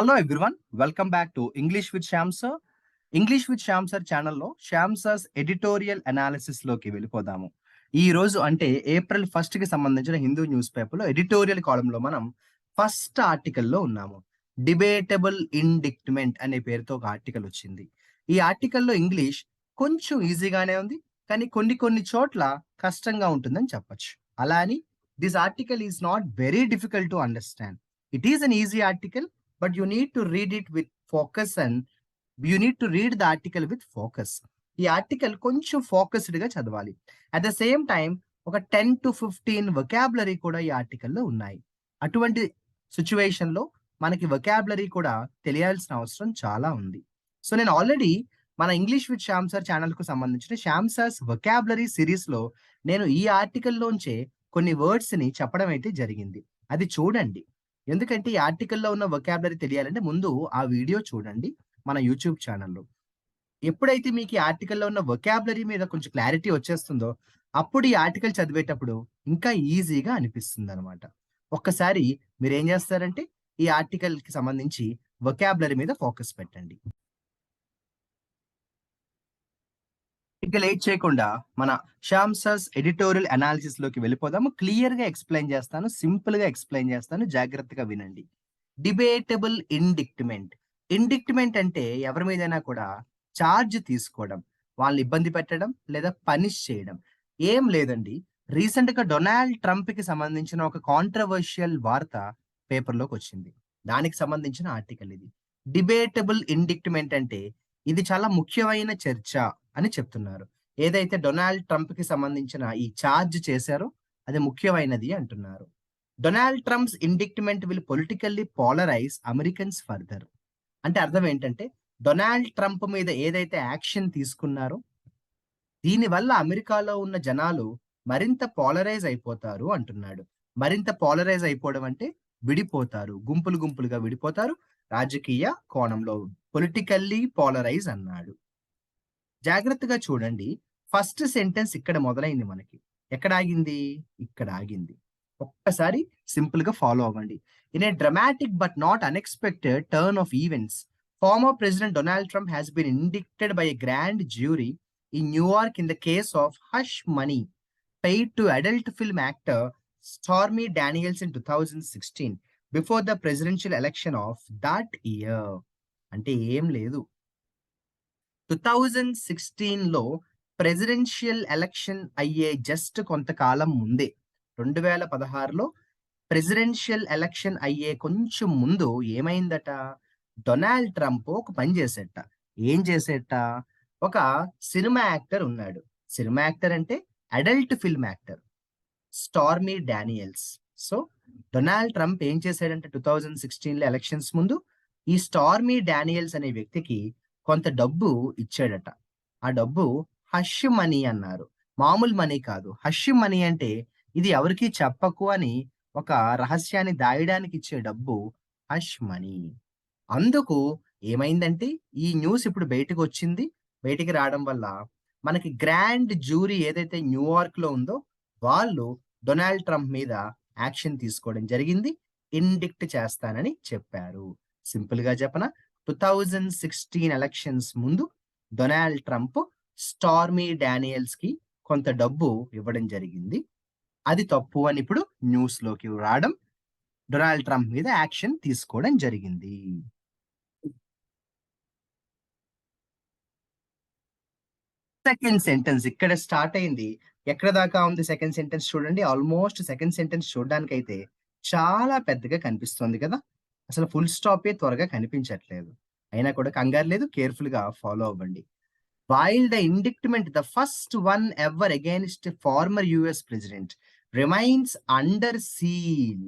Hello everyone, welcome back to English with Shyam sir. English with Shyam sir ఛానల్లో Shyam sirs editorial analysis లోకి వెళ్ళిపోదాము. ఈ రోజు అంటే ఏప్రిల్ 1 కి సంబంధించిన హిందూ న్యూస్ పేపర్లో ఎడిటోరియల్ కాలంలో మనం ఫస్ట్ ఆర్టికల్లో ఉన్నాము. డిబేటబుల్ ఇండిక్ట్మెంట్ అనే పేరుతో ఒక ఆర్టికల్ వచ్చింది. ఈ ఆర్టికల్లో ఇంగ్లీష్ కొంచెం ఈజీగానే ఉంది, కానీ కొన్ని చోట్ల కష్టంగా ఉంటుందని చెప్పొచ్చు. అలా అని this article is not very difficult to understand. It is an easy article, but you need to read it with focus and you need to read the article with focus. ఈ ఆర్టికల్ కొంచెం focused గా చదవాలి. At the same time ఒక 10 to 15 vocabulary కూడా ఈ ఆర్టికల్లో ఉన్నాయి. అటువంటి సిచ్యువేషన్ లో మనకి వొకాబులరీ కూడా తెలియాల్సిన అవసరం చాలా ఉంది. సో నేను ఆల్రెడీ మన English with Shyam sir channel కు సంబంధించిన శ్యామ్ సార్స్ వొకాబులరీ సిరీస్ లో నేను ఈ ఆర్టికల్లోంచే కొన్ని వర్డ్స్ ని చెప్పడం అయితే జరిగింది. అది చూడండి. ఎందుకంటే ఈ ఆర్టికల్లో ఉన్న వొకాబులరీ తెలియాలంటే ముందు ఆ వీడియో చూడండి మన యూట్యూబ్ ఛానల్లో. ఎప్పుడైతే మీకు ఈ ఆర్టికల్లో ఉన్న వొకాబులరీ మీద కొంచెం క్లారిటీ వచ్చేస్తుందో అప్పుడు ఈ ఆర్టికల్ చదివేటప్పుడు ఇంకా ఈజీగా అనిపిస్తుంది అనమాట. ఒక్కసారి మీరు ఏం చేస్తారంటే ఈ ఆర్టికల్ కి సంబంధించి వొకాబులరీ మీద ఫోకస్ పెట్టండి. ఇక లేట్ చేయకుండా మన శ్యామ్ సార్స్ ఎడిటోరియల్ అనాలిసిస్ లోకి వెళ్ళిపోదాము. క్లియర్ గా ఎక్స్ప్లెయిన్ చేస్తాను, సింపుల్ గా ఎక్స్ప్లెయిన్ చేస్తాను, జాగ్రత్తగా వినండి. డిబేటబుల్ ఇండిక్ట్మెంట్. ఇండిక్ట్మెంట్ అంటే ఎవరి మీదైనా కూడా చార్జ్ తీసుకోవడం, వాళ్ళని ఇబ్బంది పెట్టడం లేదా పనిష్ చేయడం. ఏం లేదండి, రీసెంట్ గా డొనాల్డ్ ట్రంప్ కి సంబంధించిన ఒక కాంట్రవర్షియల్ వార్త పేపర్లోకి వచ్చింది. దానికి సంబంధించిన ఆర్టికల్ ఇది. డిబేటబుల్ ఇండిక్ట్మెంట్ అంటే ఇది చాలా ముఖ్యమైన చర్చ అని చెప్తున్నారు. ఏదైతే డొనాల్డ్ ట్రంప్ కి సంబంధించిన ఈ ఛార్జ్ చేశారో అది ముఖ్యమైనది అంటున్నారు. Donald Trump's indictment will politically polarize Americans further. అంటే అర్థం ఏంటంటే డొనాల్డ్ ట్రంప్ మీద ఏదైతే యాక్షన్ తీసుకున్నారో దీనివల్ల అమెరికాలో ఉన్న జనాలు మరింత పోలరైజ్ అయిపోతారు అంటున్నాడు. మరింత పోలరైజ్ అయిపోవడం అంటే విడిపోతారు, గుంపులుగా విడిపోతారు రాజకీయ కోణంలో. పొలిటికల్లీ పోలరైజ్ అన్నాడు. జాగ్రత్తగా చూడండి. ఫస్ట్ సెంటెన్స్ ఇక్కడ మొదలైంది, మనకి ఎక్కడ ఆగింది? ఇక్కడ ఆగింది. ఒక్కసారి సింపుల్ గా ఫాలో అవ్వండి. In a dramatic but not unexpected turn off events, former President Donald Trump has been indicted by a grand jury in New York in the case of hush money paid to adult film actor Stormy Daniels in 2016 before the presidential election of that year. అంటే ఏం లేదు, 2016లో presidential election అయ్యే just కొంతకాలం ముందే, 2016లో presidential election అయ్యే కొంచెం ముందు ఏమైందట? డొనాల్డ్ ట్రంప్ ఒక పని చేసేట. ఏం చేసేట? ఒక సినిమా యాక్టర్ ఉన్నాడు. సినిమా యాక్టర్ అంటే adult film actor stormy Daniels. So Donald Trump ఏం చేశాడంటే 2016లో ఎలక్షన్స్ ముందు ఈ స్టార్మీ డానియల్స్ అనే వ్యక్తికి కొంత డబ్బు ఇచ్చాడట. ఆ డబ్బు హష్ మనీ అన్నారు. మామూలు మనీ కాదు, హష్ మనీ అంటే ఇది ఎవరికి చెప్పకు అని ఒక రహస్యాన్ని దాయడానికి ఇచ్చే డబ్బు హష్ మనీ. అందుకు ఏమైందంటే ఈ న్యూస్ ఇప్పుడు బయటకు వచ్చింది. బయటికి రావడం వల్ల మనకి గ్రాండ్ జ్యూరీ ఏదైతే న్యూయార్క్ లో ఉందో వాళ్ళు డొనాల్డ్ ట్రంప్ మీద యాక్షన్ తీసుకోవడం జరిగింది. ఇండిక్ట్ చేస్తానని చెప్పారు. సింపుల్ గా చెప్పన, 2016 ఎలక్షన్స్ ముందు డొనాల్డ్ ట్రంప్ స్టార్మీ డానియల్స్ కి కొంత డబ్బు ఇవ్వడం జరిగింది. అది తప్పు అని ఇప్పుడు న్యూస్ లోకి రావడం, డొనాల్డ్ ట్రంప్ మీద యాక్షన్ తీసుకోవడం జరిగింది. సెకండ్ సెంటెన్స్ ఇక్కడ స్టార్ట్ అయింది. ఎక్కడ దాకా ఉంది సెకండ్ సెంటెన్స్ చూడండి. ఆల్మోస్ట్ సెకండ్ సెంటెన్స్ చూడడానికి అయితే చాలా పెద్దగా కనిపిస్తుంది కదా, అసలు ఫుల్ స్టాపే త్వరగా కనిపించట్లేదు. అయినా కూడా కంగారు లేదు, కేర్ఫుల్ గా ఫాలో అవ్వండి. While the indictment, the first one ever against a former US president, remains under seal,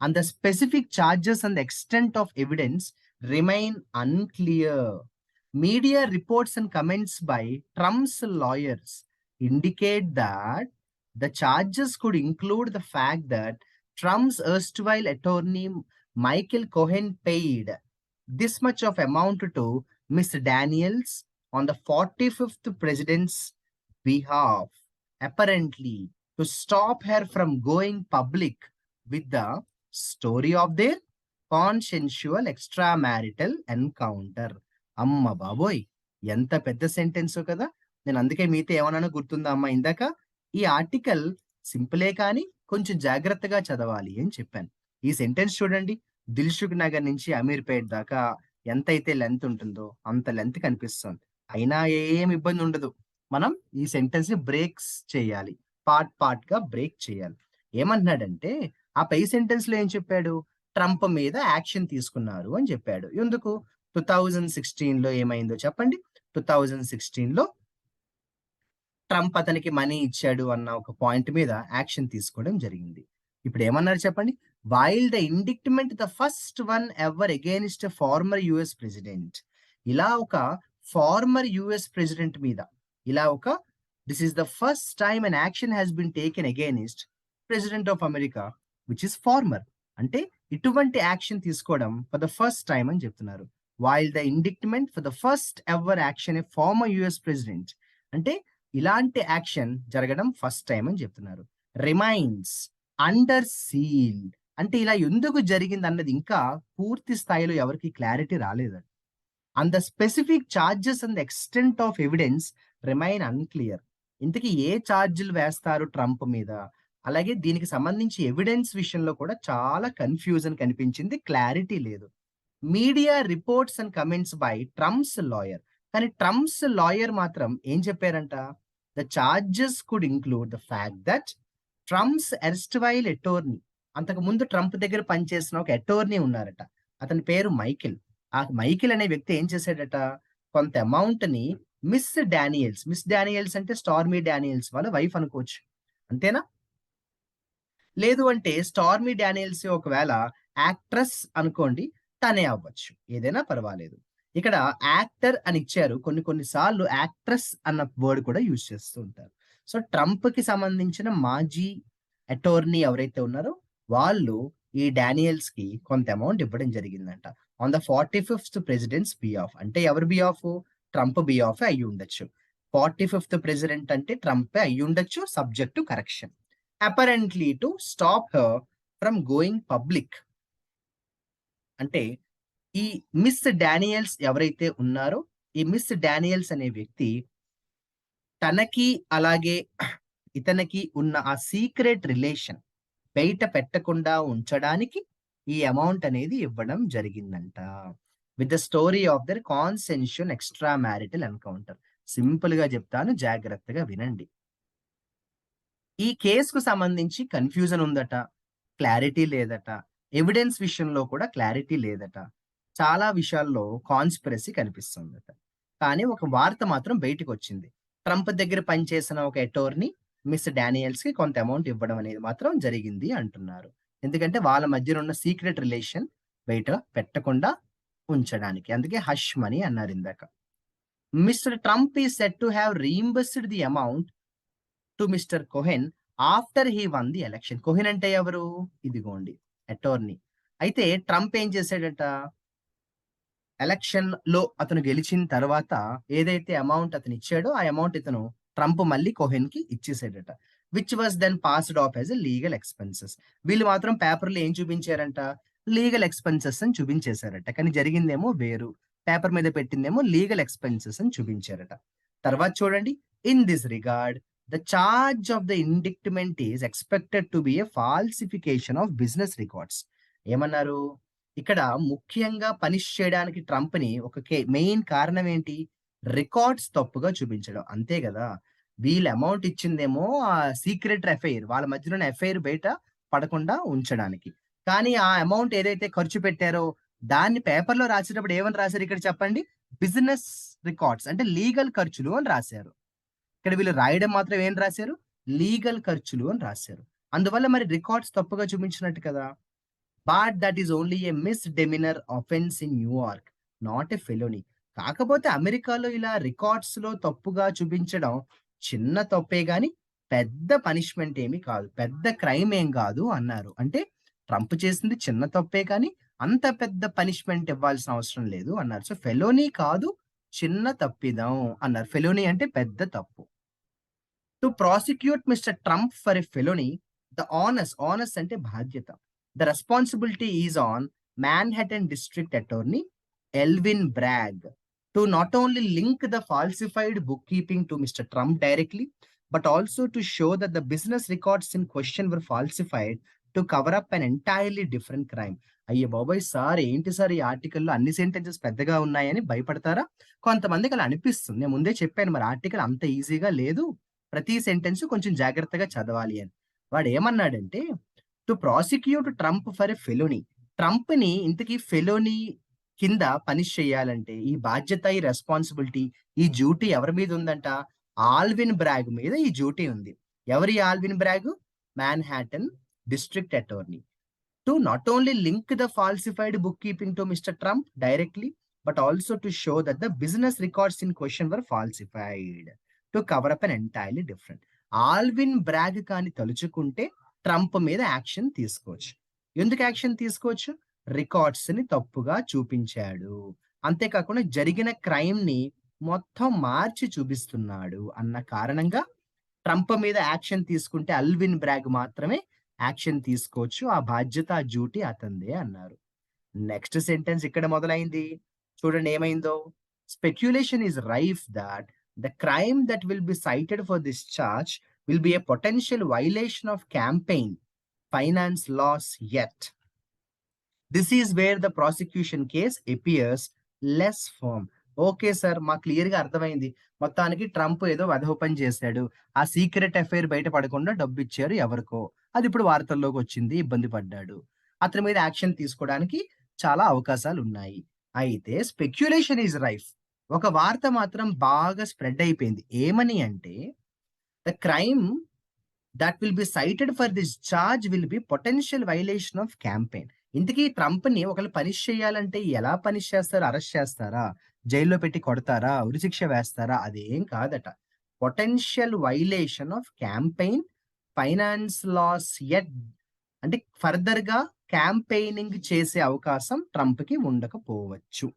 and the specific charges and the extent of evidence remain unclear. Media reports and comments by Trump's lawyers indicate that the charges could include the fact that Trump's erstwhile attorney Michael Cohen paid this much of amount to Miss Daniels on the 45th president's behalf, apparently to stop her from going public with the story of their consensual extra marital encounter. అమ్మ బాబోయ్! ఎంత పెద్ద సెంటెన్సో కదా! నేను అందుకే మీతో ఏమన్నానో గుర్తుందా అమ్మా ఇందాక? ఈ ఆర్టికల్ సింపులే కానీ కొంచెం జాగ్రత్తగా చదవాలి అని చెప్పాను. ఈ సెంటెన్స్ చూడండి. 'దిల్‌సుఖ్ నగర్' నుంచి 'అమీర్‌పేట్' దాకా ఎంతైతే లెంత్ ఉంటుందో అంత లెంత్ కనిపిస్తోంది. అయినా ఏమి ఇబ్బంది ఉండదు. మనం ఈ సెంటెన్స్‌ని బ్రేక్స్ చేయాలి. పార్ట్‌గా బ్రేక్ చేయాలి. ఏమంటున్నాడంటే ఆ పై సెంటెన్స్‌లో ఏం చెప్పాడు? ట్రంప్ మీద యాక్షన్ తీసుకున్నారు అని చెప్పాడు. ఎందుకు? 2016లో ఏమైందో చెప్పండి? 2016లో ట్రంప్ అతనికి మనీ ఇచ్చాడు అన్న ఒక పాయింట్ మీద యాక్షన్ తీసుకోవడం జరిగింది. ఇప్పుడేమన్నారు చెప్పండి? While the indictment the first one ever against a former US president. ఇలా ఒక ఫార్మర్ యూఎస్ ప్రెసిడెంట్ మీద ఇలా ఒక this is the first time an action has been taken against president of America which is former. అంటే ఇటువంటి action తీసుకోవడం for the first time అని చెప్తున్నారు. While the indictment for the first ever action a former US president అంటే ఇలాంటి action జరగడం first time అని చెప్తున్నారు. రిమైన్స్ అండర్ సీల్ అంటే ఇలా ఎందుకు జరిగిందన్నది ఇంకా పూర్తి స్థాయిలో ఎవరికీ క్లారిటీ రాలేదండి. And the specific charges and the extent of evidence remain unclear. ఇంతకీ ఏ చార్జ్‌లు వేస్తారు ట్రంప్ మీద? అలాగే దీనికి సంబంధించి ఎవిడెన్స్ విషయంలో కూడా చాలా కన్‌ఫ్యూజన్ కనిపించింది. క్లారిటీ లేదు. Media reports and comments by Trump's lawyer. కానీ ట్రంప్స్ లాయర్ మాత్రం ఏం చెప్పారంట? The charges could include the fact that Trump's erstwhile attorney అంతకుముందు ట్రంప్ దగ్గర పనిచేసిన ఒక అటార్నీ ఉన్నారట. అతని పేరు మైకెల్. ఆ మైకెల్ అనే వ్యక్తి ఏం చేశాడట? కొంత అమౌంట్‌ని మిస్ డానియల్స్ అంటే స్టార్మీ డానియల్స్ వాళ్ళ వైఫ్ అనుకోవచ్చు. అంతేనా? లేదు అంటే స్టార్మీ డానియల్స్ ఒకవేళ యాక్ట్రెస్ అనుకోండి. తనే అవ్వచ్చు. ఏదైనా పర్వాలేదు. ఇక్కడ యాక్టర్ అని ఇచ్చారు. కొన్ని కొన్ని సార్లు యాక్ట్రెస్ అన్న వర్డ్ కూడా యూజ్ చేస్తూ ఉంటారు. సో, ట్రంప్‌కి సంబంధించిన మాజీ అటార్నీ ఎవరైతే ఉన్నారో వాళ్ళు ఈ డానియల్స్‌కి కొంత అమౌంట్ ఇవ్వడం జరిగిందంట. On the 45th presidents behalf అంటే ఎవరి బిహాఫ్? ట్రంప్ బిహాఫే అయ్యుండొచ్చు. 45th ప్రెసిడెంట్ అంటే ట్రంపే అయ్యుండొచ్చు. Subject to correction. Apparently to stop her from going public. అంటే ఈ మిస్ డానియల్స్ ఎవరైతే ఉన్నారో, ఈ మిస్ డానియల్స్ అనే వ్యక్తి తనకి అలాగే ఇతనికి ఉన్న ఆ సీక్రెట్ రిలేషన్ బయట పెట్టకుండా ఉంచడానికి ఈ అమౌంట్ అనేది ఇవ్వడం జరిగిందంట. With the story of their consensual extra marital encounter. సింపుల్‌గా చెప్తాను జాగ్రత్తగా వినండి. ఈ కేస్‌కు సంబంధించి కన్‌ఫ్యూజన్ ఉందట. క్లారిటీ లేదట. ఎవిడెన్స్ విషయంలో కూడా క్లారిటీ లేదట. చాలా విషయాల్లో కాన్స్పిరసీ కనిపిస్తుందట. కానీ ఒక వార్త మాత్రం బయటికొచ్చింది. ట్రంప్ దగ్గర పనిచేసిన ఒక అటార్నీ మిస్ డానియల్స్‌కి కొంత అమౌంట్ ఇవ్వడం అనేది మాత్రం జరిగింది అంటున్నారు. ఎందుకంటే వాళ్ళ మధ్యన ఉన్న సీక్రెట్ రిలేషన్ బయట పెట్టకుండా ఉంచడానికి. అందుకే హష్ మనీ అన్నారిందాక. Mr Trump is said to have reimbursed the amount to Mr Cohen after he won the election. Cohen అంటే ఎవరు? ఇదిగోండి అటార్నీ. అయితే ట్రంప్ ఏం చేసాడట? ఎలక్షన్‌లో అతను గెలిచిన తర్వాత ఏదైతే అమౌంట్ అతను ఇచ్చాడో, ఆ అమౌంట్ ఇతను ట్రంప్ మళ్ళీ కోహెన్‌కి ఇచ్చేసాడట. Which was then passed off as a legal expenses. వీళ్ళు మాత్రం పేపర్‌లో ఏం చూపించారంట? లీగల్ ఎక్స్‌పెన్సెస్ అని చూపించేసారట. కానీ జరిగిందేమో వేరు. పేపర్ మీద పెట్టిందేమో లీగల్ ఎక్స్‌పెన్సెస్ అని చూపించారట. తర్వాత చూడండి. In this regard the charge of the indictment is expected to be a falsification of business records. ఏమన్నారు? ఇక్కడ ముఖ్యంగా పనిష్ చేయడానికి ట్రంప్‌ని ఒక మెయిన్ కారణం ఏంటి? రికార్డ్స్ తప్పుగా చూపించడం. అంతే గదా! వీళ్ళు అమౌంట్ ఇచ్చిందేమో సీక్రెట్ ఎఫైర్ వాళ్ళ మధ్యలో ఉన్న ఎఫైర్ బయట పడకుండా ఉంచడానికి. కానీ ఆ అమౌంట్ ఏదైతే ఖర్చు పెట్టారో దాన్ని పేపర్‌లో రాసేటప్పుడు ఏమని రాసారు ఇక్కడ చెప్పండి? బిజినెస్ రికార్డ్స్ అంటే లీగల్ ఖర్చులు అని రాసారు. ఇక్కడ వీళ్ళు రాయడం మాత్రం ఏం రాసారు? లీగల్ ఖర్చులు అని రాసారు. అందువల్ల మరి రికార్డ్స్ తప్పుగా చూపించినట్టు కదా! But that is only a misdemeanour offence in New York. Not a felony. కాకపోతే అమెరికాలో ఇలా రికార్డ్స్‌లో తప్పుగా చూపించడం చిన్న తప్పే గాని, పెద్ద పనిష్మెంట్ ఏమి కాదు. పెద్ద క్రైమ్ ఏం కాదు అన్నారు. అంటే ట్రంప్ చేసింది చిన్న తప్పే కానీ, అంత పెద్ద పనిష్మెంట్ ఇవ్వాల్సిన అవసరం లేదు అన్నారు. సో, ఫెలోనీ కాదు, చిన్న తప్పిదం అన్నారు. ఫెలోనీ అంటే పెద్ద తప్పు. To prosecute mister Trump for a felony the anus అంటే బాధ్యత. The responsibility is on Manhattan District Attorney Elvin Bragg to not only link the falsified bookkeeping to Mr. Trump directly, but also to show that the business records in question were falsified to cover up an entirely different crime. అయ్యే బాబోయ్ sir, ఏంటి sir ఈ ఆర్టికల్లో అన్ని sentences పెద్దగా ఉన్నాయని భయపడతారా? కొంతమందికి అలా అనిపిస్తుంది. నేను ముందే చెప్పాను మరి ఆర్టికల్ అంత ఈజీగా లేదు, ప్రతి సెంటెన్స్ కొంచెం జాగ్రత్తగా చదవాలి అని. వాడు ఏమన్నాడంటే, to prosecute Trump for a felony. ట్రంప్‌ని ఇంతకీ ఫెలోనీ కింద పనిష్ చేయాలంటే ఈ బాధ్యత, ఈ రెస్పాన్సిబిలిటీ, ఈ డ్యూటీ ఎవరి మీద ఉందంట? ఆల్విన్ బ్రాగ్ మీద ఈ డ్యూటీ ఉంది. ఎవరి Alvin Bragg? Manhattan district attorney. To not only link the falsified book keeping to mister Trump directly, but also to show that the business records in question were falsified to cover up an entirely different. Alvin Bragg కానీ తలుచుకుంటే Trump మీద action తీసుకోవచ్చు. ఎందుకు action తీసుకోవచ్చు? Records ని తప్పుగా చూపించాడు, అంతేకాకుండా జరిగిన క్రైమ్ ని మొత్తం మార్చి చూపిస్తున్నాడు అన్న కారణంగా ట్రంప్ మీద యాక్షన్ తీసుకుంటే అల్విన్ బ్రాగ్ మాత్రమే యాక్షన్ తీసుకోవచ్చు. ఆ బాధ్యత, ఆ డ్యూటీ అతందే అన్నారు. నెక్స్ట్ సెంటెన్స్ ఇక్కడ మొదలైంది. చూడండి ఏమైందో. Speculation is rife that the crime that will be cited for this charge will be a potential violation of campaign finance laws yet. This is where the prosecution case appears less firm. Okay sir, మాకు క్లియర్‌గా అర్థమైంది. మొత్తానికి Trump ఏదో వెధవ పని చేశాడు. ఆ secret affair బయట పడకుండా డబ్బిచ్చారు ఎవరికో. అది ఇప్పుడు వార్తల్లోకొచ్చింది. ఇబ్బంది పడ్డాడు. అతని మీద యాక్షన్ తీసుకోవడానికి చాలా అవకాశాలున్నాయి. అయితే స్పెక్యులేషన్ ఈజ్ రైఫ్. ఒక వార్త మాత్రం బాగా స్ప్రెడ్ అయిపోయింది. ఏమని అంటే, the crime that will be cited for this charge will be potential violation of campaign. ఇంతకీ ట్రంప్‌ని ఒకళ్ళు పనిష్ చేయాలంటే ఎలా పనిష్ చేస్తారు? అరెస్ట్ చేస్తారా? జైల్లో పెట్టి కొడతారా? ఉరిశిక్ష వేస్తారా? అదేం కాదట. Potential violation of campaign finance laws yet. అంటే ఫర్దర్‌గా క్యాంపెయినింగ్ చేసే అవకాశం ట్రంప్‌కి ఉండకపోవచ్చు.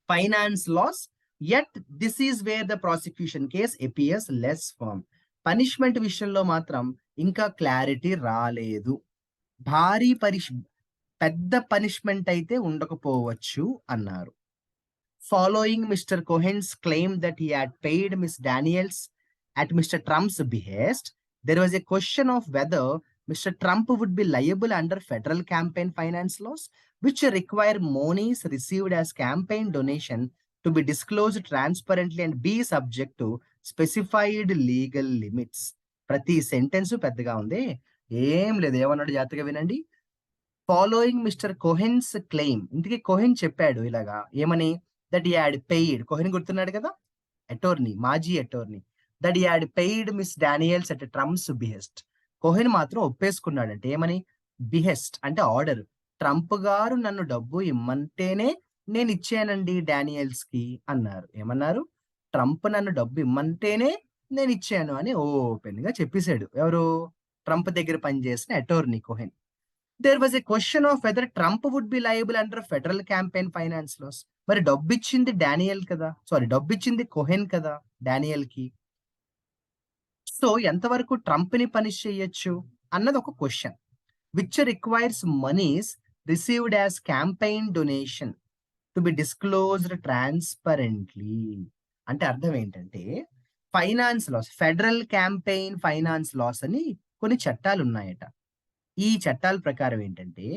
Finance laws yet this is where the prosecution case appears less firm. Punishment విషయంలో మాత్రం ఇంకా క్లారిటీ రాలేదు. భారీ పెద్ద పనిష్మెంట్ అయితే ఉండకపోవచ్చు అన్నారు. Following Mr. Cohen's claim that he had paid Miss Daniels at Mr. Trump's behest, there was a question of whether Mr. Trump would be liable under federal campaign finance laws, which require monies received as campaign donation to be disclosed transparently and be subject to specified legal limits. ప్రతి sentence పెద్దగా ఉంది. ఏం లేదు, ఏమన్నాడు జాగ్రత్తగా వినండి. Following Mr Cohen's claim. ఇంతకీ Cohen చెప్పాడు ఇలాగా ఏమని? That he had paid. Cohen గుర్తున్నాడు కదా, అటార్నీ, మాజీ attorney. That he had paid Miss Daniels at Trump's behest. Cohen మాత్రం ఒప్పేసుకున్నాడంటే ఏమని? బిహెస్ట్ అంటే ఆర్డర్. ట్రంప్ గారు నన్ను డబ్బు ఇమ్మంటేనే నేను ఇచ్చానండి డానియల్స్ కి అన్నారు. ఏమన్నారు? ట్రంప్ నన్ను డబ్బు ఇమ్మంటేనే నేను ఇచ్చాను అని ఓపెన్ గా చెప్పేశాడు. ఎవరు? ట్రంప్ దగ్గర పనిచేసిన attorney Cohen. There was a question of whether Trump would be liable under federal campaign finance laws. మరి డబ్బిచ్చింది డానియల్ కదా, సారీ డబ్బిచ్చింది కోహెన్ కదా డానియల్ కి. సో ఎంతవరకు ట్రంప్ ని పనిష్ చేయొచ్చు అన్నది ఒక question. Which requires monies received as campaign donation to be disclosed transparently. అంటే అర్థం ఏంటంటే, finance laws, federal campaign finance laws అని కొన్ని చట్టాలు ఉన్నాయట. ఈ చట్టాల ప్రకారం ఏంటంటే,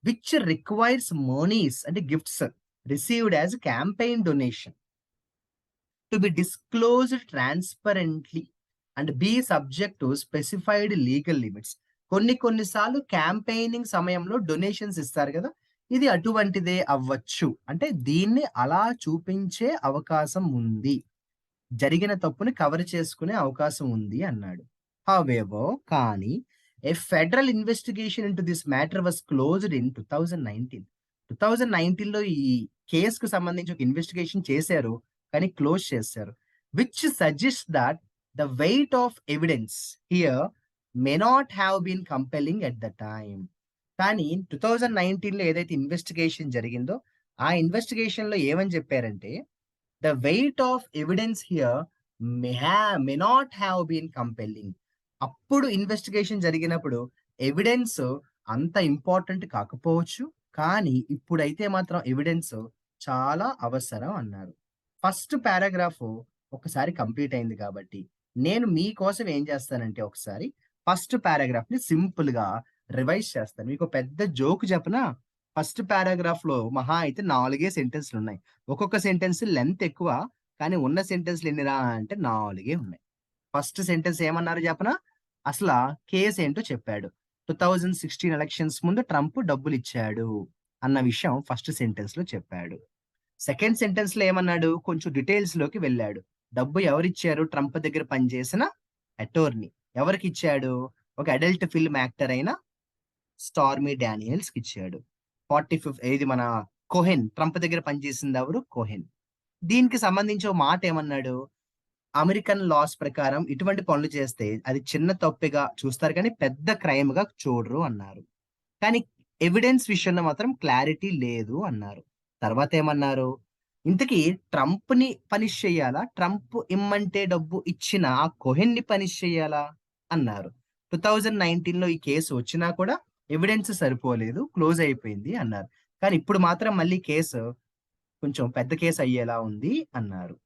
విచ్ రిక్వైర్స్ మనీస్ అంటే gifts received as campaign donation to be disclosed transparently and be subject to specified legal limits. కొన్నిసార్లు క్యాంపెయినింగ్ సమయంలో డొనేషన్స్ ఇస్తారు కదా, ఇది అటువంటిదే అవ్వచ్చు. అంటే దీన్ని అలా చూపించే అవకాశం ఉంది, జరిగిన తప్పుని కవర్ చేసుకునే అవకాశం ఉంది అన్నాడు. హౌవెవర్, కానీ a federal investigation into this matter was closed in 2019. 2019లో ఈ కేసుకు సంబంధించి ఒక ఇన్వెస్టిగేషన్ చేశారు, కానీ క్లోజ్ చేశారు. Which suggest that the weight of evidence here may not have been compelling at the time. కానీ 2019లో ఏదైతే ఇన్వెస్టిగేషన్ జరిగిందో ఆ ఇన్వెస్టిగేషన్ లో ఏమని చెప్పారంటే, the weight of evidence here may not have been compelling. అప్పుడు ఇన్వెస్టిగేషన్ జరిగినప్పుడు ఎవిడెన్స్ అంత ఇంపార్టెంట్ కాకపోవచ్చు. కానీ ఇప్పుడైతే మాత్రం ఎవిడెన్స్ చాలా అవసరం అన్నారు. ఫస్ట్ పారాగ్రాఫ్ ఒకసారి కంప్లీట్ అయింది కాబట్టి, నేను మీకోసం ఏం చేస్తానంటే ఒకసారి ఫస్ట్ పారాగ్రాఫ్‌ని సింపుల్‌గా రివైజ్ చేస్తాను. మీకో పెద్ద జోక్ చెప్పనా? ఫస్ట్ పారాగ్రాఫ్‌లో మహా అయితే 4 సెంటెన్స్‌లున్నాయి. ఒక్కొక్క సెంటెన్స్ లెంత్ ఎక్కువ. కానీ ఉన్న సెంటెన్స్‌లు ఎన్నిరా అంటే 4 ఉన్నాయి. ఫస్ట్ సెంటెన్స్ ఏమన్నారు చెప్పనా? అసల కేసేంటో చెప్పాడు. 2016 ఎలక్షన్స్ ముందు ట్రంప్ డబ్బులిచ్చాడు అన్న విషయం ఫస్ట్ సెంటెన్స్‌లో చెప్పాడు. సెకండ్ సెంటెన్స్‌లో ఏమన్నాడు? కొంచెం డీటెయిల్స్‌లోకి వెళ్ళాడు. డబ్బు ఎవరిచ్చారు? ట్రంప్ దగ్గర పనిచేసిన అటోర్నీ. ఎవరికిచ్చాడు? ఒక అడల్ట్ ఫిల్మ్ యాక్టర్ అయిన స్టార్మీ డానియల్స్‌కిచ్చాడు. 45 ఇది మన కోహెన్. ట్రంప్ దగ్గర పనిచేసిందెవరు? కోహెన్. దీనికి సంబంధించి ఓ మాటేమన్నాడు? అమెరికన్ లాస్ ప్రకారం ఇటువంటి పనులు చేస్తే అది చిన్న తప్పుగా చూస్తారు కానీ పెద్ద క్రైమ్‌గా చూడరు అన్నారు. కానీ ఎవిడెన్స్ విషయంలో మాత్రం క్లారిటీ లేదు అన్నారు. తర్వాతేమన్నారు? ఇంతకీ ట్రంప్‌ని పనిష్ చేయాలా? ట్రంప్ ఇమ్మంటే డబ్బు ఇచ్చిన ఆ కోహెన్‌ని పనిష్ చేయాలా? అన్నారు. 2019లో ఈ కేసు వచ్చినా కూడా ఎవిడెన్స్ సరిపోలేదు. క్లోజ్ అయిపోయింది అన్నారు. కానీ ఇప్పుడు మాత్రం మళ్ళీ కేసు కొంచెం పెద్ద కేస్ అయ్యేలా ఉంది అన్నారు.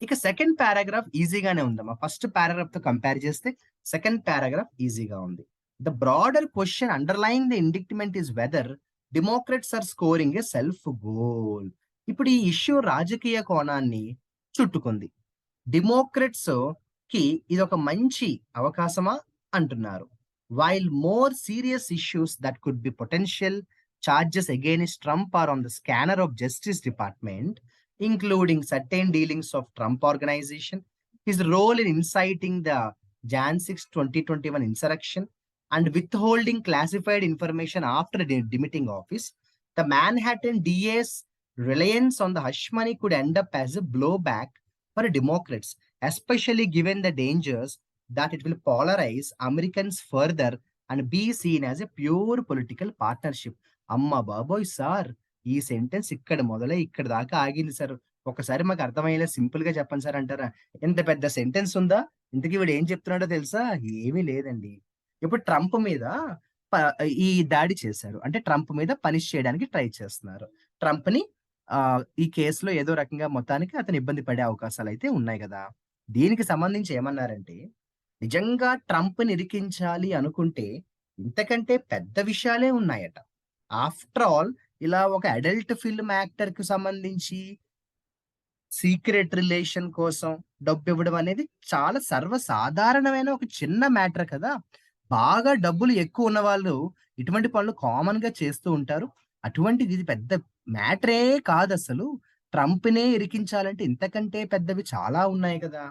ఇక సెకండ్ పారాగ్రాఫ్ ఈజీగానే ఉందమ్మా. ఫస్ట్ పారాగ్రాఫ్‌తో కంపేర్ చేస్తే సెకండ్ పారాగ్రాఫ్ ఈజీగా ఉంది. The broader question underlying the indictment is whether Democrats are scoring a self goal. ఇప్పుడు ఈ ఇష్యూ రాజకీయ కోణాన్ని చుట్టుకుంది. డెమోక్రాట్స్‌కి ఇదొక మంచి అవకాశమా అంటున్నారు. While more serious issues that could be potential charges against Trump or on the scanner of justice department, including certain dealings of Trump Organization, his role in inciting the Jan 6, 2021 insurrection, and withholding classified information after demitting office, the Manhattan DA's reliance on the hush money could end up as a blowback for Democrats, especially given the dangers that it will polarize Americans further and be seen as a pure political partnership. అమ్మ బాబోయ్ sir! ఈ sentence ఇక్కడ మొదలై ఇక్కడి దాకా ఆగింది sir. ఒక్కసారి మాకు అర్థమయ్యేలా సింపుల్‌గా చెప్పండి సార్ అంటారా? ఇంత పెద్ద సెంటెన్స్ ఉందా? ఇంతకీ వీడు ఏం చెప్తున్నాడో తెలుసా? ఏమీ లేదండి. ఇప్పుడు ట్రంప్ మీద ప ఈ దాడి చేశారు. అంటే ట్రంప్ మీద పనిష్ చేయడానికి ట్రై చేస్తున్నారు. ట్రంప్‌ని ఈ కేస్‌లో ఏదో రకంగా మొత్తానికి అతను ఇబ్బంది పడే అవకాశాలైతే ఉన్నాయి గదా! దీనికి సంబంధించి ఏమన్నారంటే, నిజంగా ట్రంప్‌ని ఇరికించాలి అనుకుంటే ఇంతకంటే పెద్ద విషయాలే ఉన్నాయట. ఆఫ్టర్ ఆల్ ఇలా ఒక అడల్ట్ ఫిల్మ్ యాక్టర్‌కి సంబంధించి సీక్రెట్ రిలేషన్ కోసం డబ్బివ్వడం అనేది చాలా సర్వసాధారణమైన ఒక చిన్న మ్యాటర్ కదా! బాగా డబ్బులు ఎక్కువ ఉన్నవాళ్ళు ఇటువంటి పనులు కామన్‌గా చేస్తూ ఉంటారు. అటువంటిది ఇది పెద్ద మ్యాటరే కాదసలు. ట్రంప్‌నే ఇరికించాలంటే ఇంతకంటే పెద్దవి చాలా ఉన్నాయి కదా!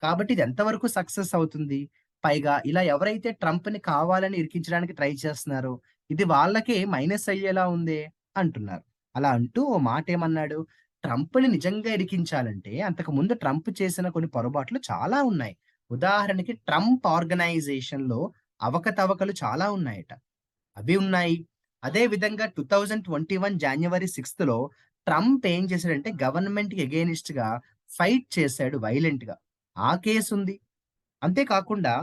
కాబట్టి ఇది ఎంతవరకు సక్సెస్ అవుతుంది? పైగా ఇలా ఎవరైతే ట్రంప్‌ని కావాలని ఇరికించడానికి ట్రై చేస్తున్నారో, ఇది వాళ్ళకే మైనస్ అయ్యేలా ఉందే అంటున్నారు. అలా అంటూ ఓ మాటేమన్నాడు, ట్రంప్‌ని నిజంగా ఇరికించాలంటే అంతకుముందు ట్రంప్ చేసిన కొన్ని పొరపాట్లు చాలా ఉన్నాయి. ఉదాహరణకి ట్రంప్ ఆర్గనైజేషన్‌లో అవకతవకలు చాలా ఉన్నాయట. అవి ఉన్నాయి. అదే విధంగా 2021 జాన్యువరి 6థ్‌లో ట్రంప్ ఏం చేశాడంటే గవర్నమెంట్‌కి అగెయినిస్ట్‌గా ఫైట్ చేశాడు వైలెంట్‌గా. ఆ కేసుంది. అంతే కాకుండా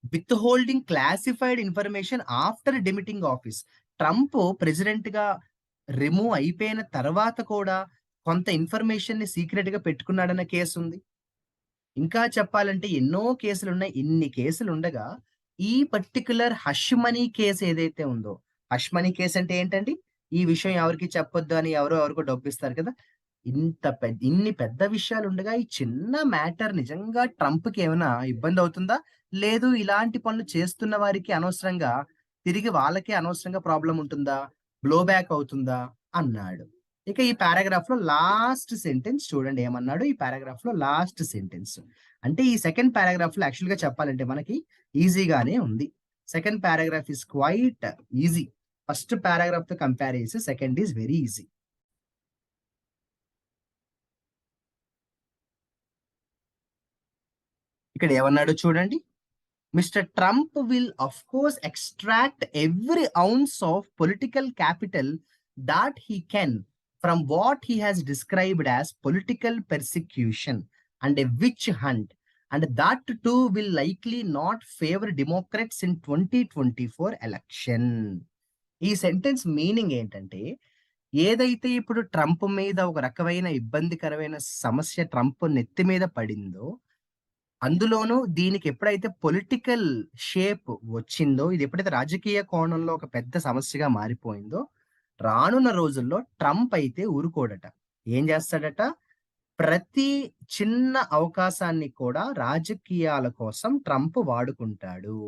withholding classified information after demitting office. Trump ప్రెసిడెంట్‌గా రిమూవ్ అయిపోయిన తర్వాత కూడా కొంత ఇన్ఫర్మేషన్‌ని సీక్రెట్‌గా పెట్టుకున్నాడన్న కేసుంది. ఇంకా చెప్పాలంటే ఎన్నో కేసులున్నాయి. ఇన్ని కేసులుండగా, ఈ పర్టిక్యులర్ హష్ మనీ కేస్ ఏదైతే ఉందో, హష్ మనీ కేస్ అంటే ఏంటండి? ఈ విషయం ఎవరికీ చెప్పొద్దు అని ఎవరో ఎవరికో డబ్బిస్తారు కదా! ఇన్ని పెద్ద విషయాలుండగా, ఈ చిన్న మ్యాటర్ నిజంగా ట్రంప్‌కి ఏమైనా ఇబ్బందవుతుందా? లేదు ఇలాంటి పనులు చేస్తున్న వారికి అనవసరంగా తిరిగి వాళ్ళకే అనవసరంగా ప్రాబ్లమ్ ఉంటుందా? బ్లో బ్యాక్ అవుతుందా? అన్నాడు. ఇక ఈ పారాగ్రాఫ్‌లో లాస్ట్ సెంటెన్స్ చూడండి ఏమన్నాడో ఈ పారాగ్రాఫ్‌లో లాస్ట్ సెంటెన్స్. అంటే ఈ సెకండ్ పారాగ్రాఫ్‌లో యాక్చువల్‌గా చెప్పాలంటే మనకి ఈజీగానే ఉంది. Second paragraph is quite easy. First పారాగ్రాఫ్‌తో కంపేర్ చేసి సెకండ్ ఈస్ వెరీ ఈజీ. ఇక్కడ ఏమన్నాడో చూడండి. Mr. Trump will, of course, extract every ounce of political capital that he can from what he has described as political persecution and a witch hunt, and that two will likely not favour Democrats in 2024 election. ఈ sentence meaning ఏంటంటే, ఏదైతే ఇప్పుడు Trump మీద ఒక రకమైన ఇబ్బందికరమైన సమస్య Trump నెత్తి మీద పడిందో, అందులోనూ దీనికి ఎప్పుడైతే పొలిటికల్ షేప్ వచ్చిందో, ఇది ఎప్పుడైతే రాజకీయ కోణంలో ఒక పెద్ద సమస్యగా మారిపోయిందో, రానున్న రోజుల్లో ట్రంప్ అయితే ఊరుకోడట. ఏం చేస్తాడట? ప్రతి చిన్న అవకాశాన్ని కూడా రాజకీయాల కోసం ట్రంప్ వాడుకుంటాడు.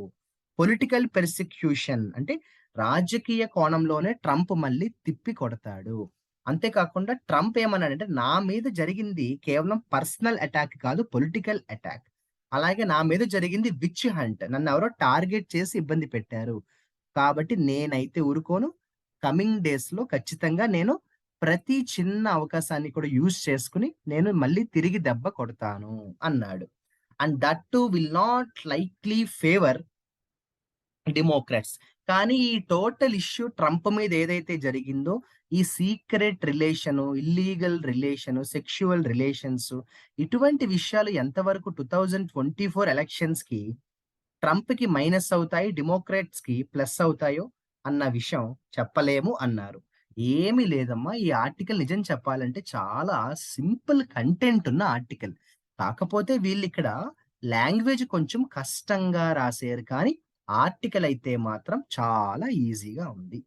పొలిటికల్ పెర్సిక్యూషన్ అంటే రాజకీయ కోణంలోనే ట్రంప్ మళ్ళీ తిప్పి కొడతాడు. అంతేకాకుండా ట్రంప్ ఏమన్నాడంటే, నా మీద జరిగింది కేవలం పర్సనల్ అటాక్ కాదు, పొలిటికల్ అటాక్. అలాగే నా మీద జరిగింది విచ్ హంట్. నన్నెవరో టార్గెట్ చేసి ఇబ్బంది పెట్టారు. కాబట్టి నేనైతే ఊరుకోను. కమింగ్ డేస్‌లో ఖచ్చితంగా నేను ప్రతి చిన్న అవకాశాన్ని కూడా యూజ్ చేసుకొని నేను మళ్ళీ తిరిగి దెబ్బ కొడతాను అన్నాడు. And that two will not likely favour Democrats. కానీ ఈ టోటల్ ఇష్యూ ట్రంప్ మీద ఏదైతే జరిగిందో, ఈ secret relation, illegal relation, sexual relations ఇటువంటి విషయాలు ఎంతవరకు 2024 ఎలక్షన్స్‌కి ట్రంప్‌కి మైనస్ అవుతాయి, డెమోక్రాట్స్‌కి ప్లస్ అవుతాయో అన్న విషయం చెప్పలేము అన్నారు. ఏమీ లేదమ్మా! ఈ ఆర్టికల్ నిజం చెప్పాలంటే చాలా సింపుల్ కంటెంట్ ఉన్న ఆర్టికల్. కాకపోతే వీళ్ళిక్కడ లాంగ్వేజ్ కొంచెం కష్టంగా రాసారు కానీ, ఆర్టికల్ అయితే మాత్రం చాలా ఈజీగా ఉంది.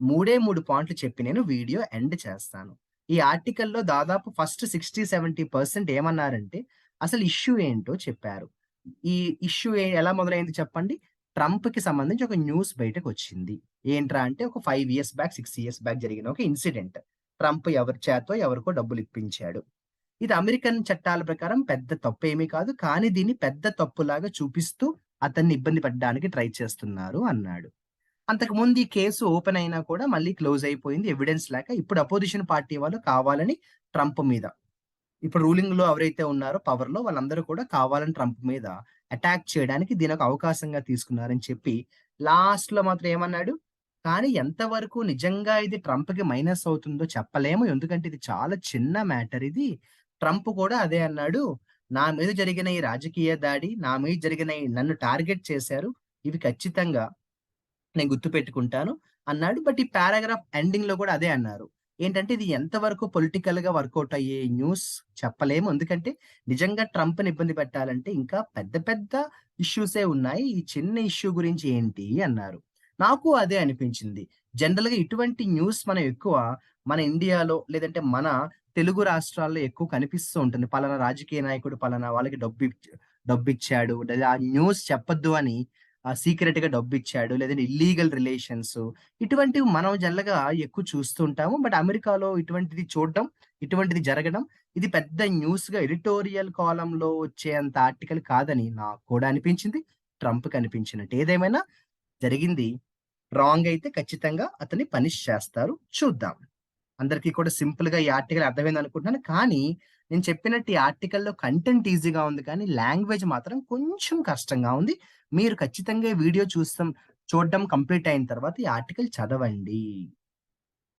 3 పాయింట్లు చెప్పి నేను వీడియో ఎండ్ చేస్తాను. ఈ ఆర్టికల్‌లో దాదాపు ఫస్ట్ 60, 70% ఏమన్నారంటే, అసలు ఇష్యూ ఏంటో చెప్పారు. ఈ ఇష్యూ ఎలా మొదలైంది చెప్పండి? ట్రంప్‌కి సంబంధించి ఒక న్యూస్ బయటకొచ్చింది. ఏంట్రా అంటే ఒక 5 ఇయర్స్ బ్యాక్, 6 ఇయర్స్ బ్యాక్ జరిగిన ఒక ఇన్సిడెంట్. ట్రంప్ ఎవరి చేతో ఎవరికో డబ్బులిప్పించాడు. ఇది అమెరికన్ చట్టాల ప్రకారం పెద్ద తప్పేమీ కాదు. కానీ దీన్ని పెద్ద తప్పులాగా చూపిస్తూ అతన్ని ఇబ్బంది పెట్టడానికి ట్రై చేస్తున్నారు అన్నాడు. అంతకుముందు ఈ కేసు ఓపెన్ అయినా కూడా మళ్ళీ క్లోజ్ అయిపోయింది. ఎవిడెన్స్ లేక ఇప్పుడు అపోజిషన్ పార్టీ వాళ్ళు కావాలని ట్రంప్ మీద, ఇప్పుడు రూలింగ్‌లో ఎవరైతే ఉన్నారో పవర్‌లో వాళ్ళందరూ కూడా కావాలని ట్రంప్ మీద అటాక్ చేయడానికి దీనొక అవకాశంగా తీసుకున్నారని చెప్పి లాస్ట్‌లో మాత్రం ఏమన్నాడు? కానీ ఎంతవరకు నిజంగా ఇది ట్రంప్‌కి మైనస్ అవుతుందో చెప్పలేము. ఎందుకంటే ఇది చాలా చిన్న మ్యాటర్ ఇది. ట్రంప్ కూడా అదే అన్నాడు. నా మీద జరిగిన ఈ రాజకీయ దాడి, నా మీద జరిగిన నన్ను టార్గెట్ చేశారు. ఇవి ఖచ్చితంగా నేను గుర్తుపెట్టుకుంటాను అన్నాడు. బట్ ఈ పారాగ్రాఫ్ ఎండింగ్‌లో కూడా అదే అన్నారు. ఏంటంటే ఇది ఎంతవరకు పొలిటికల్‌గా వర్కౌట్ అయ్యే న్యూస్ చెప్పలేము. ఎందుకంటే నిజంగా ట్రంప్‌ని ఇబ్బంది పెట్టాలంటే ఇంకా పెద్ద పెద్ద ఇష్యూసే ఉన్నాయి. ఈ చిన్న ఇష్యూ గురించి ఏంటి అన్నారు. నాకు అదే అనిపించింది. జనరల్‌గా ఇటువంటి న్యూస్ మనం ఎక్కువ మన ఇండియాలో లేదంటే మన తెలుగు రాష్ట్రాల్లో ఎక్కువ కనిపిస్తూ ఉంటుంది. పలానా రాజకీయ నాయకుడు పలానా వాళ్ళకి డబ్బిచ్చాడు. లేదా ఆ న్యూస్ చెప్పొద్దు అని సీక్రెట్‌గా డబ్బిచ్చాడు. లేదంటే ఇల్లీగల్ రిలేషన్స్ ఇటువంటివి మనం జనరల్‌గా ఎక్కువ చూస్తూ ఉంటాము. బట్ అమెరికాలో ఇటువంటిది చూడడం, ఇటువంటిది జరగడం ఇది పెద్ద న్యూస్‌గా ఎడిటోరియల్ కాలమ్‌లో వచ్చేంత ఆర్టికల్ కాదని నాకు కూడా అనిపించింది. ట్రంప్‌కి అనిపించినట్టు. ఏదేమైనా జరిగింది రాంగ్ అయితే ఖచ్చితంగా అతన్ని పనిష్ చేస్తారు. చూద్దాం. అందరికీ కూడా సింపుల్‌గా ఈ ఆర్టికల్ అర్థమైంది అనుకుంటున్నాను. కానీ నేను చెప్పినట్టు ఈ ఆర్టికల్‌లో కంటెంట్ ఈజీగా ఉంది కానీ లాంగ్వేజ్ మాత్రం కొంచెం కష్టంగా ఉంది. మీరు ఖచ్చితంగా ఈ వీడియో చూడడం కంప్లీట్ అయిన తర్వాత ఈ ఆర్టికల్ చదవండి.